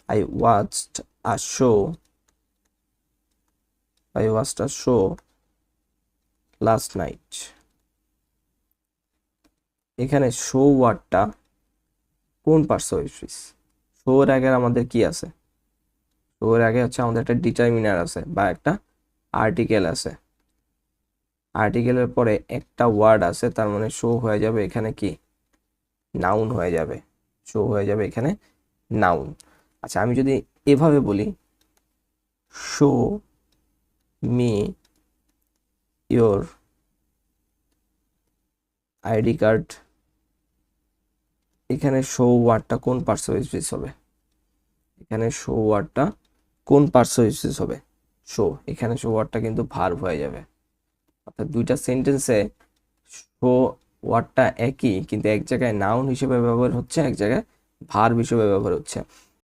I watched a show. I watched a show last night. এখানে show ওয়ার্ডটা কোন personal show এর আগে আমাদের কি আছে? শো এর আগে হচ্ছে আমাদের একটা ডিটারমিনার আছে বা একটা আর্টিকেল আছে। আর্টিকেলের পরে একটা ওয়ার্ড আছে, তার মানে শো হয়ে যাবে এখানে কি নাউন হয়ে যাবে। শো হয়ে যাবে এখানে নাউন। আচ্ছা, আমি যদি এভাবে বলি show me your ID card, এখানে শো ওয়ার্ডটা কোন পার্সোনাল হবে? এখানে শো ওয়ার্ডটা কোন পার্সোনাল হবে? শো, এখানে শো ওয়ার্ডটা কিন্তু ভার্ব হয়ে যাবে। অর্থাৎ দুইটা সেন্টেন্সে শো ওয়ার্ডটা একই, কিন্তু এক জায়গায় নাউন হিসেবে ব্যবহার হচ্ছে, এক জায়গায় ভার্ব হিসেবে ব্যবহার হচ্ছে।